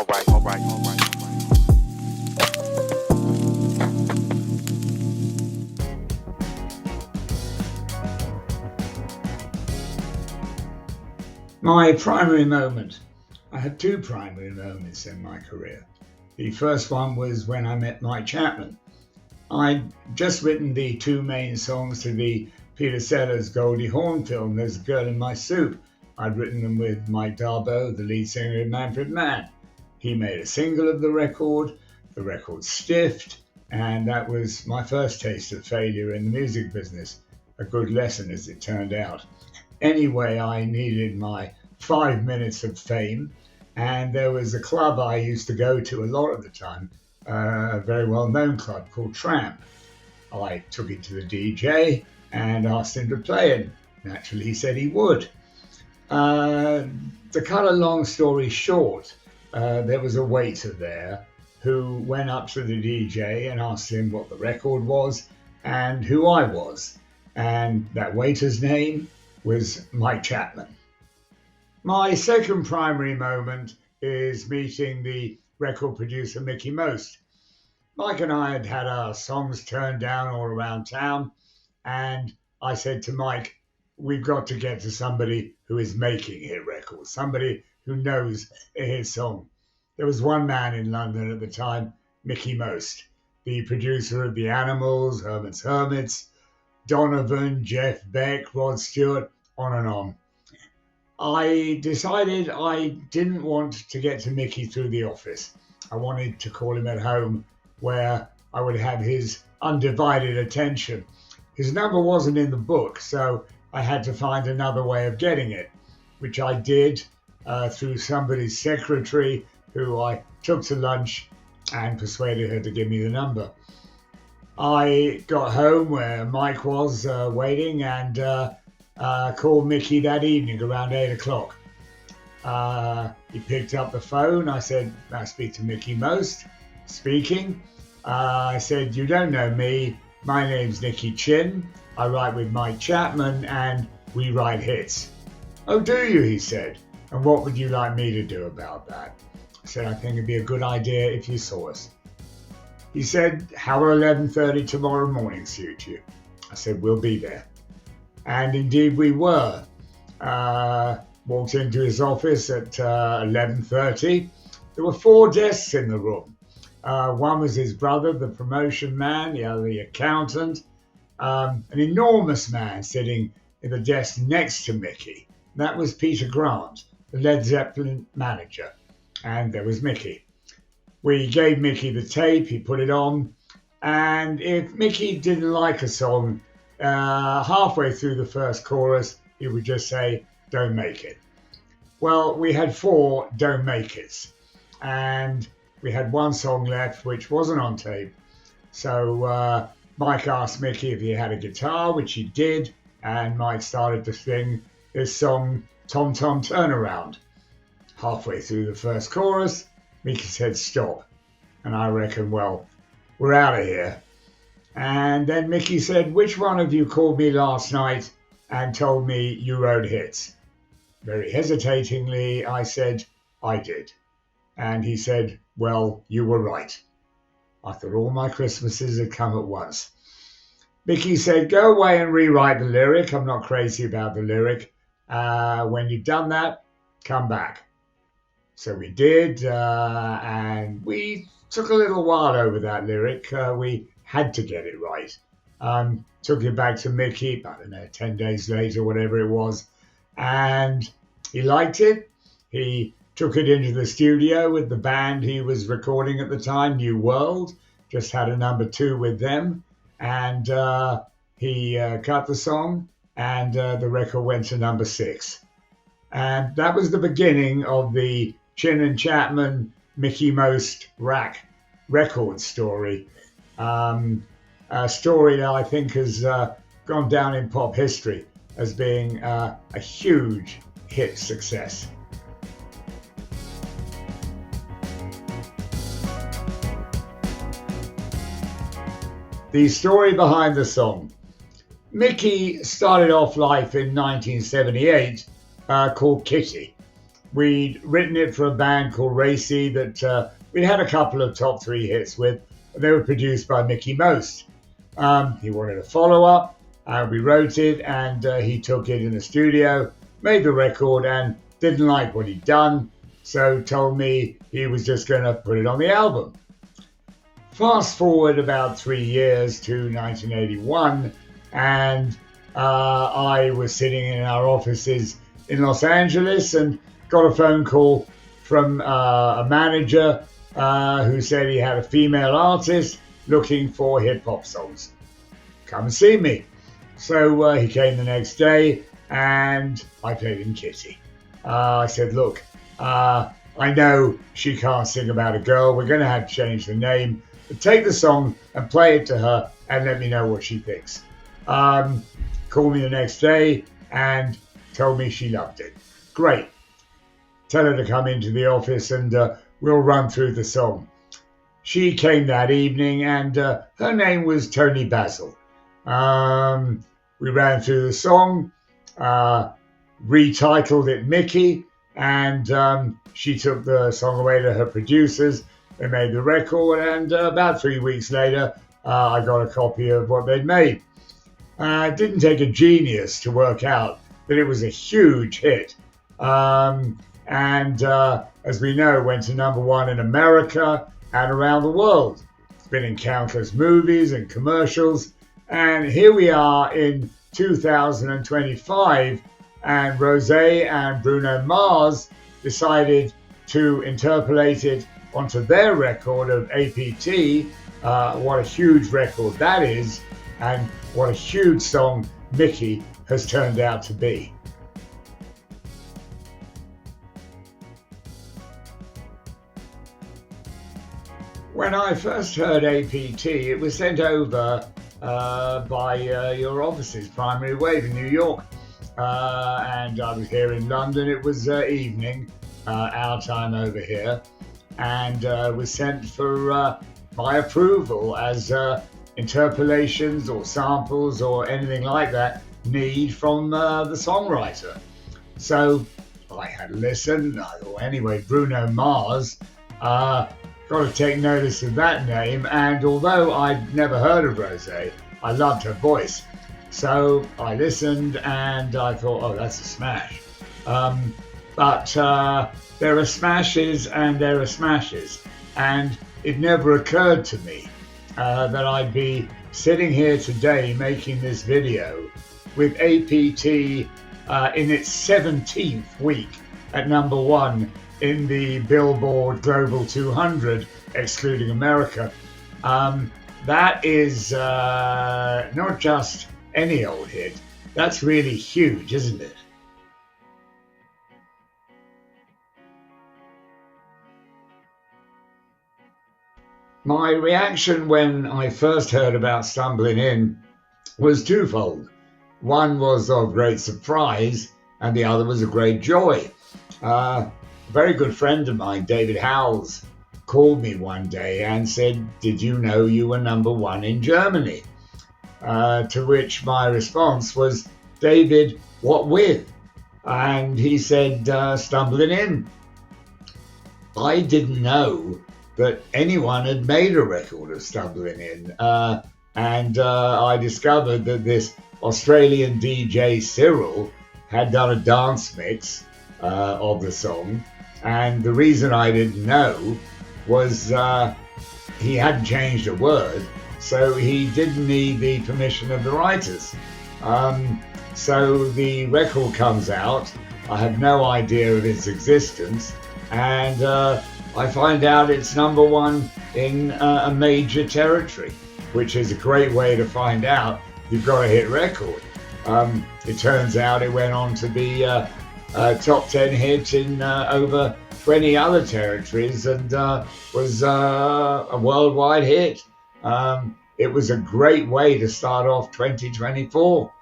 My primary moment. I had two primary moments in my career. The first one was when I met Mike Chapman. I'd just written the two main songs to the Peter Sellers Goldie Hawn film, There's a Girl in My Soup. I'd written them with Mike Darbo, the lead singer of Manfred Mann. He made a single of the record stiffed, and that was my first taste of failure in the music business. A good lesson, as it turned out. Anyway, I needed my 5 minutes of fame, and there was a club I used to go to a lot of the time, a very well-known club called Tramp. I took it to the DJ and asked him to play it. Naturally, he said he would. To cut a long story short, there was a waiter there who went up to the DJ and asked him what the record was and who I was. And that waiter's name was Mike Chapman. My second primary moment is meeting the record producer Mickey Most. Mike and I had had our songs turned down all around town, and I said to Mike, we've got to get to somebody who is making hit records, somebody who knows a hit song. There was one man in London at the time, Mickey Most, the producer of The Animals, Herman's Hermits, Donovan, Jeff Beck, Rod Stewart, on and on. I decided I didn't want to get to Mickey through the office. I wanted to call him at home where I would have his undivided attention. His number wasn't in the book, so I had to find another way of getting it, which I did through somebody's secretary who I took to lunch and persuaded her to give me the number. I got home where Mike was waiting and called Mickey that evening around 8 o'clock. He picked up the phone. I said, "I speak to Mickey Most." Speaking. I said, "You don't know me. My name's Nicky Chinn. I write with Mike Chapman and we write hits." "Oh, do you?" he said. "And what would you like me to do about that?" I said, "I think it'd be a good idea if you saw us." He said, "How will 11:30 tomorrow morning suit you?" I said, "We'll be there." And indeed we were. Walked into his office at 11:30. There were 4 desks in the room. One was his brother, the promotion man, the other the accountant, an enormous man sitting in the desk next to Mickey. That was Peter Grant, the Led Zeppelin manager. And there was Mickey. We gave Mickey the tape, he put it on, and if Mickey didn't like a song, halfway through the first chorus, he would just say, "Don't make it." Well, we had 4 don't make it's, and we had one song left which wasn't on tape. So Mike asked Mickey if he had a guitar, which he did, and Mike started to sing this song, Tom Tom Turnaround. Halfway through the first chorus, Mickey said, "Stop." And I reckon, well, we're out of here. And then Mickey said, "Which one of you called me last night and told me you wrote hits?" Very hesitatingly, I said, "I did." And he said, "Well, you were right." I thought all my Christmases had come at once. Mickey said, "Go away and rewrite the lyric. I'm not crazy about the lyric. When you've done that, come back." So we did, and we took a little while over that lyric. We had to get it right. Took it back to Mickey, I don't know, 10 days later, whatever it was, and he liked it. He took it into the studio with the band he was recording at the time, New World, just had a number 2 with them, and he cut the song, and the record went to number 6. And that was the beginning of the Chinn and Chapman, Mickey Most Rack record story. A story that I think has gone down in pop history as being a huge hit success. The story behind the song. Mickey started off life in 1978 called Kitty. We'd written it for a band called Racy that we had a couple of top 3 hits with. They were produced by Mickey Most. He wanted a follow-up. We wrote it, and he took it in the studio, made the record, and didn't like what he'd done, so told me he was just going to put it on the album. Fast forward about 3 years to 1981, and I was sitting in our offices in Los Angeles and got a phone call from a manager who said he had a female artist looking for hip-hop songs. Come and see me. So he came the next day, and I played him Kitty. I said, look, I know she can't sing about a girl. We're going to have to change the name. But take the song and play it to her and let me know what she thinks. Called me the next day and told me she loved it. Great. Tell her to come into the office and we'll run through the song. She came that evening, and her name was Tony Basil. We ran through the song, retitled it Mickey, and she took the song away to her producers. They made the record, and about 3 weeks later, I got a copy of what they'd made. It didn't take a genius to work out that it was a huge hit. And as we know, went to #1 in America and around the world. It's been in countless movies and commercials. And here we are in 2025, and Rosé and Bruno Mars decided to interpolate it onto their record of APT. What a huge record that is, and what a huge song Mickey has turned out to be. When I first heard APT, it was sent over by your offices, Primary Wave in New York, and I was here in London. It was evening, our time over here, and was sent for my approval as interpolations or samples or anything like that need from the songwriter. So I had listened. I thought, anyway, Bruno Mars, got to take notice of that name. And although I'd never heard of Rosé, I loved her voice. So I listened and I thought, oh, that's a smash. But there are smashes and there are smashes. And it never occurred to me that I'd be sitting here today making this video with APT in its 17th week at #1 in the Billboard Global 200, excluding America. That is not just any old hit. That's really huge, isn't it? My reaction when I first heard about Stumblin In was twofold. One was of great surprise, and the other was a great joy. A very good friend of mine, David Howells, called me one day and said, "Did you know you were #1 in Germany?" To which my response was, "David, what with?" And he said, "Stumblin In." I didn't know that anyone had made a record of Stumblin In. And I discovered that this Australian DJ Cyril had done a dance mix of the song. And the reason I didn't know was he hadn't changed a word, so he didn't need the permission of the writers. So the record comes out, I have no idea of its existence, and I find out it's #1 in a major territory, which is a great way to find out you've got a hit record. It turns out it went on to be a top 10 hit in over 20 other territories and was a worldwide hit. It was a great way to start off 2024.